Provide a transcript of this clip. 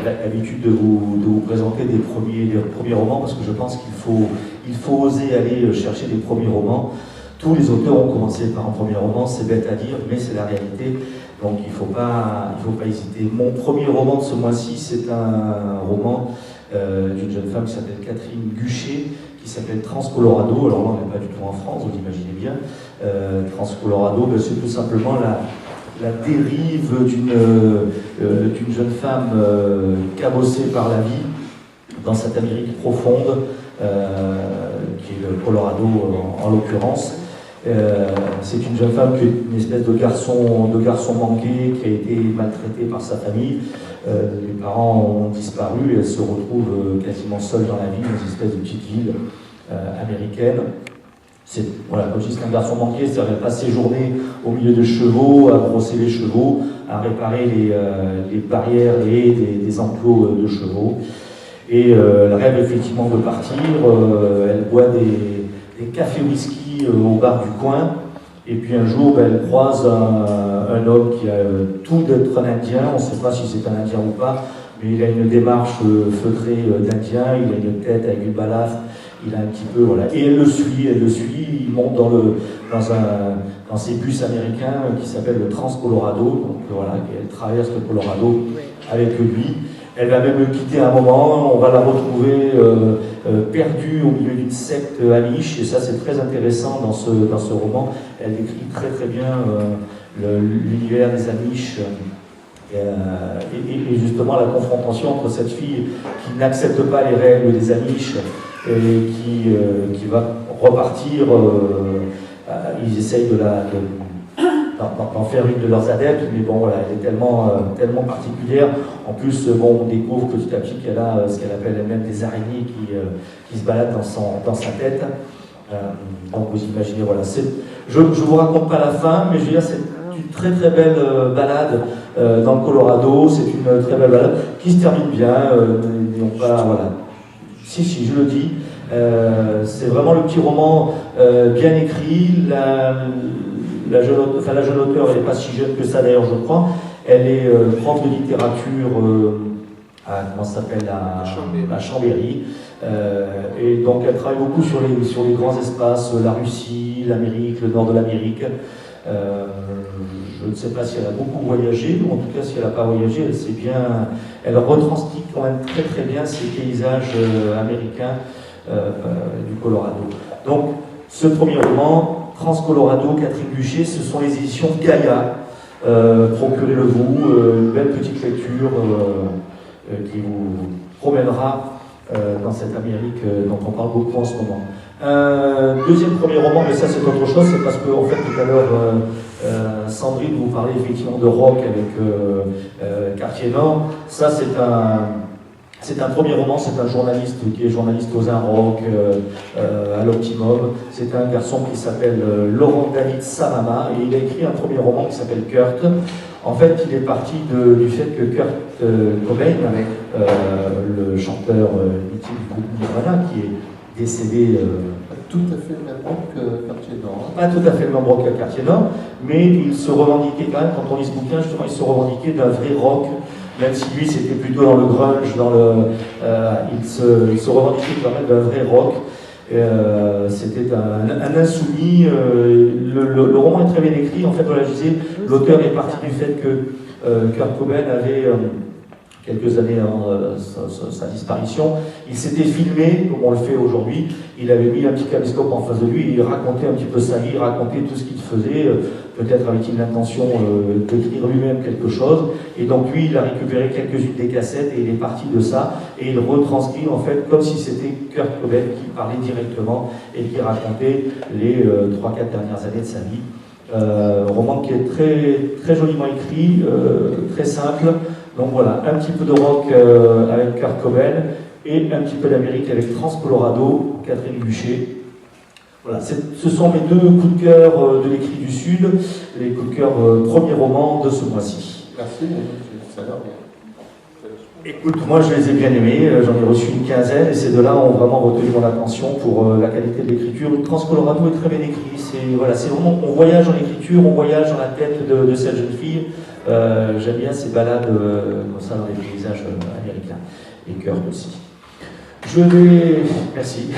l'habitude de vous présenter des premiers romans, parce que je pense qu'il faut oser aller chercher des premiers romans. Tous les auteurs ont commencé par un premier roman, c'est bête à dire, mais c'est la réalité, donc il ne faut pas hésiter. Mon premier roman de ce mois-ci, c'est un roman d'une jeune femme qui s'appelle Catherine Guchet, qui s'appelle Trans-Colorado. Alors là, on n'est pas du tout en France, vous l'imaginez bien. Trans-Colorado, c'est tout simplement la dérive d'une jeune femme cabossée par la vie dans cette Amérique profonde, qui est le Colorado en l'occurrence. C'est une jeune femme qui est une espèce de garçon manqué, qui a été maltraité par sa famille. Les parents ont disparu et elle se retrouve quasiment seule dans la ville, dans une espèce de petite ville américaine. Voilà, comme je dis, c'est un garçon manqué, c'est-à-dire qu'elle passe ses journées au milieu de chevaux, à brosser les chevaux, à réparer les barrières et des enclos de chevaux. Et elle rêve effectivement de partir, elle boit des cafés whisky au bar du coin, et puis un jour elle croise un homme qui a tout d'être un Indien, on ne sait pas si c'est un Indien ou pas, mais il a une démarche feutrée d'Indien, il a une tête avec une balafre, il a un petit peu, voilà, et elle le suit, il monte dans ces bus américains qui s'appellent le Trans-Colorado, donc voilà, elle traverse le Colorado avec lui. Elle va même le quitter à un moment, on va la retrouver perdue au milieu d'une secte amish, et ça c'est très intéressant dans ce roman. Elle décrit très très bien l'univers des amish et justement la confrontation entre cette fille qui n'accepte pas les règles des amish et qui va repartir. Ils essayent d'en faire une de leurs adeptes, mais bon voilà, elle est tellement particulière. En plus, on découvre petit à petit qu'elle a ce qu'elle appelle elle-même des araignées qui se baladent dans sa tête. Donc vous imaginez, voilà. Je ne vous raconte pas la fin, mais je veux dire, c'est une très très belle balade dans le Colorado. C'est une très belle balade qui se termine bien. Voilà. Si, je le dis. C'est vraiment le petit roman bien écrit. La jeune auteure, elle n'est pas si jeune que ça d'ailleurs, je crois. Elle est prof de littérature à Chambéry. Et donc elle travaille beaucoup sur les grands espaces, la Russie, l'Amérique, le nord de l'Amérique. Je ne sais pas si elle a beaucoup voyagé, ou en tout cas si elle n'a pas voyagé, elle retranscrit quand même très très bien ces paysages américains du Colorado. Donc ce premier roman, Trans-Colorado, Catherine Guchet, ce sont les éditions Gaïa. Procurez-le-vous, une belle petite lecture qui vous promènera dans cette Amérique dont on parle beaucoup en ce moment. Deuxième premier roman, mais ça c'est autre chose, c'est parce que en fait tout à l'heure Sandrine vous parlait effectivement de rock avec Quartier Nord. Ça c'est un premier roman, c'est un journaliste qui est journaliste aux Rock à l'Optimum. C'est un garçon qui s'appelle Laurent David Samama et il a écrit un premier roman qui s'appelle Kurt. En fait, il est parti du fait que Kurt Cobain, le chanteur mythique du groupe Nirvana, qui est décédé. Tout à fait le même rock que Quartier Nord. Pas tout à fait le même rock que Quartier Nord, mais il se revendiquait quand même, quand on lit ce bouquin, justement, il se revendiquait d'un vrai rock. Même si lui c'était plutôt dans le grunge, il se revendiquait quand même d'un vrai rock. C'était un insoumis. Le roman est très bien écrit. En fait, voilà, je disais, l'auteur est parti du fait que Kurt Cobain avait, quelques années avant sa disparition, il s'était filmé, comme on le fait aujourd'hui. Il avait mis un petit caméscope en face de lui, et il racontait un petit peu sa vie, il racontait tout ce qu'il faisait. Peut-être avait-il l'intention d'écrire lui-même quelque chose. Et donc lui, il a récupéré quelques-unes des cassettes et il est parti de ça. Et il retranscrit en fait comme si c'était Kurt Cobain qui parlait directement et qui racontait les 3-4 dernières années de sa vie. Roman qui est très, très joliment écrit, très simple. Donc voilà, un petit peu de rock avec Kurt Cobain et un petit peu d'Amérique avec Trans-Colorado, Catherine Guchet. Voilà, ce sont mes deux coups de cœur de l'écrit du Sud, les coups de cœur premier roman de ce mois-ci. Merci, ça a l'air bien. Écoute, moi je les ai bien aimés, j'en ai reçu une quinzaine, et ces deux-là ont vraiment retenu mon attention pour la qualité de l'écriture. Transcolorado est très bien écrit, c'est vraiment, on voyage dans l'écriture, on voyage dans la tête de cette jeune fille. J'aime bien ces balades comme ça dans les paysages américains, et Kurt aussi. Merci.